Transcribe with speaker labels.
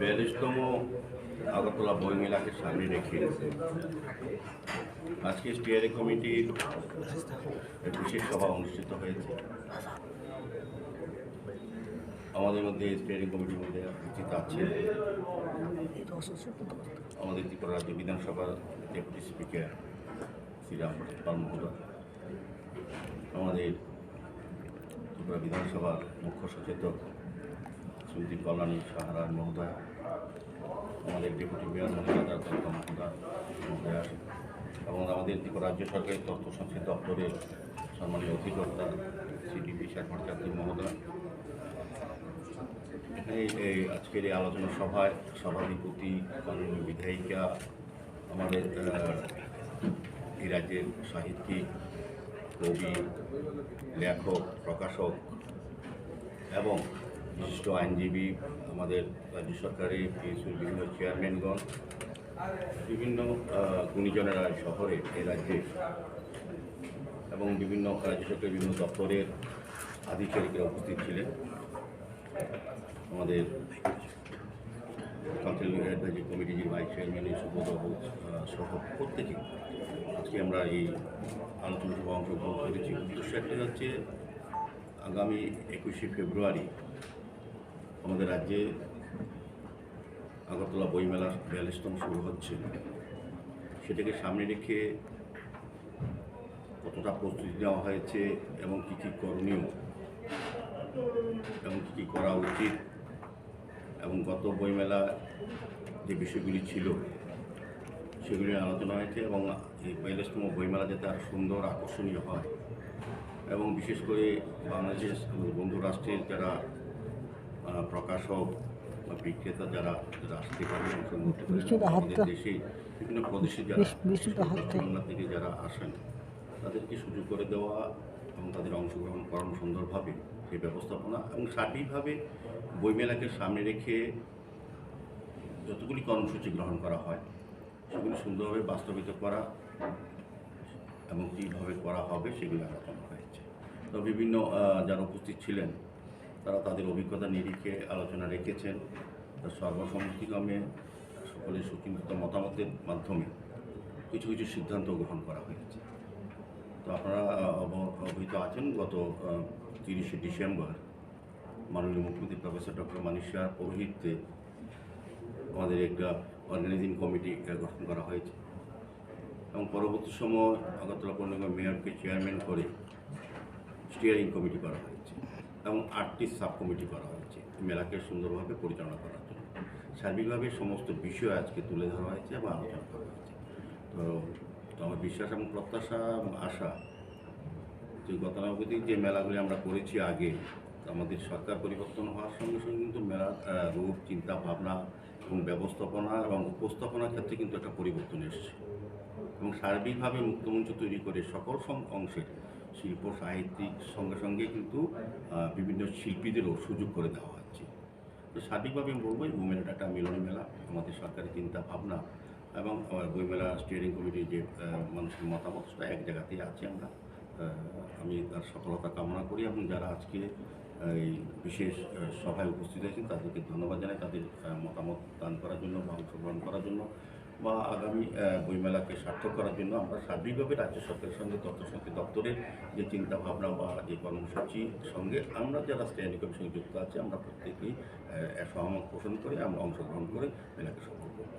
Speaker 1: 42তম আগরতলা বই মেলাকে সামনে রেখে আজকে স্টিয়ারিং কমিটির বিশেষ সভা অনুষ্ঠিত হয়েছে। আমাদের মধ্যে স্টিয়ারিং কমিটির মধ্যে উপস্থিত আছেন আমাদের ত্রিপুরা রাজ্য বিধানসভার ডেপুটি স্পিকার শ্রীরাম পাল মহোদয়, আমাদের ত্রিপুরা বিধানসভার মুখ্য সচেতক শ্রীমতী কল্যাণী সাহারা মহোদয়, আমাদের ডেপুটি মেয়র মহিলা মহোদয় এবং আমাদের ত্রিপুরা রাজ্য সরকারের তথ্য সংস্কৃতি দপ্তরের সম্মানীয় অধিকর্তা সিডিপি শেখ ভট্টাচার্য মহোদয়। এখানে এই আজকের এই আলোচনা সভায় সভাধিপতি মাননীয় বিধায়িকা, আমাদের এই রাজ্যের সাহিত্যিক, কবি, লেখক, প্রকাশক এবং বিশিষ্ট আইনজীবী, আমাদের রাজ্য সরকারের পিএসইউর বিভিন্ন চেয়ারম্যানগণ, বিভিন্ন গুণীজনেরা শহরে এই রাজ্যে এবং বিভিন্ন রাজ্য সরকারের বিভিন্ন দপ্তরের আধিকারিকরা উপস্থিত ছিলেন। আমাদের কাউন্সিল অ্যাডভাইজারি কমিটির ভাইস চেয়ারম্যান সুব্রতবাবু সহ প্রত্যেকে আজকে আমরা এই আলোচনা সভা অংশগ্রহণ করেছি। উদ্দেশ্য একটা হচ্ছে আগামী 21শে ফেব্রুয়ারি আমাদের রাজ্যে আগরতলা বইমেলা 42তম শুরু হচ্ছে। সেটাকে সামনে রেখে কতটা প্রস্তুতি নেওয়া হয়েছে এবং কী কী করণীয় এবং কী কী করা উচিত এবং গত বইমেলা যে বিষয়গুলি ছিল সেগুলি আলোচনা হয়েছে এবং এই 42তম বইমেলা যাতে আরও সুন্দর আকর্ষণীয় হয় এবং বিশেষ করে বাংলাদেশ বন্ধু রাষ্ট্রের যারা প্রকাশক বা বিক্রেতা যারা আসতে পারেন আমাদের দেশে বিভিন্ন প্রদেশে যারা বাংলা থেকে যারা আসেন তাদেরকে সুযোগ করে দেওয়া এবং তাদের অংশগ্রহণ করানো সুন্দরভাবে সেই ব্যবস্থাপনা এবং সার্বিকভাবে বইমেলাকে সামনে রেখে যতগুলি কর্মসূচি গ্রহণ করা হয় সেগুলি সুন্দরভাবে বাস্তবিত করা এবং কীভাবে করা হবে সেগুলি আলোচনা হয়েছে। তো বিভিন্ন যারা উপস্থিত ছিলেন তারা তাদের অভিজ্ঞতা নিরিখে আলোচনা রেখেছেন। সর্বসম্মতিক্রমে সকলের সুচিন্তিত মতামতের মাধ্যমে কিছু কিছু সিদ্ধান্ত গ্রহণ করা হয়েছে। তো আপনারা অবহিত আছেন, গত 30শে ডিসেম্বর মাননীয় মুখ্যমন্ত্রী প্রফেসর ডক্টর মানিক সাহার পৌরোহিত্যে আমাদের একটা অর্গানাইজিং কমিটি গঠন করা হয়েছে এবং পরবর্তী সময় আগরতলা পৌর নিগমের মেয়রকে চেয়ারম্যান করে স্টিয়ারিং কমিটি করা হয়েছে এবং 8টি সাব কমিটি করা হয়েছে মেলাকে সুন্দরভাবে পরিচালনা করার জন্য। সার্বিকভাবে সমস্ত বিষয় আজকে তুলে ধরা হয়েছে এবং আলোচনা করা হয়েছে। তো আমার বিশ্বাস এবং প্রত্যাশা এবং আশা যে গতানুগতিক যে মেলাগুলি আমরা করেছি আগে, আমাদের সরকার পরিবর্তন হওয়ার সঙ্গে সঙ্গে কিন্তু মেলার রূপ, চিন্তা ভাবনা এবং ব্যবস্থাপনা এবং উপস্থাপনার ক্ষেত্রে কিন্তু একটা পরিবর্তন এসেছে এবং সার্বিকভাবে মুক্তমঞ্চ তৈরি করে সকল অংশের শিল্প সাহিত্যিক সঙ্গে সঙ্গে কিন্তু বিভিন্ন শিল্পীদেরও সুযোগ করে দেওয়া হচ্ছে। তো সার্বিকভাবে আমি বলবো এই বইমেলাটা একটা মিলন মেলা, আমাদের সরকারের চিন্তা ভাবনা এবং বইমেলা স্টিয়ারিং কমিটির যে মানুষের মতামত সেটা এক জায়গাতেই আছে। আমি তার সফলতা কামনা করি এবং যারা আজকে এই বিশেষ সভায় উপস্থিত হয়েছেন তাদেরকে ধন্যবাদ জানাই, তাদের মতামত দান করার জন্য বা অংশগ্রহণ করার জন্য বা আগামী বইমেলাকে সার্থক করার জন্য আমরা সার্বিকভাবে রাজ্য সরকারের সঙ্গে তথ্য সংস্কৃতি দপ্তরের যে চিন্তা ভাবনা বা যে কর্মসূচির সঙ্গে আমরা যারা স্ট্যান্ডিং কমিশনে যুক্ত আছে আমরা প্রত্যেকেই সহমত পোষণ করে আমরা অংশগ্রহণ করে মেলাকে সফল করব।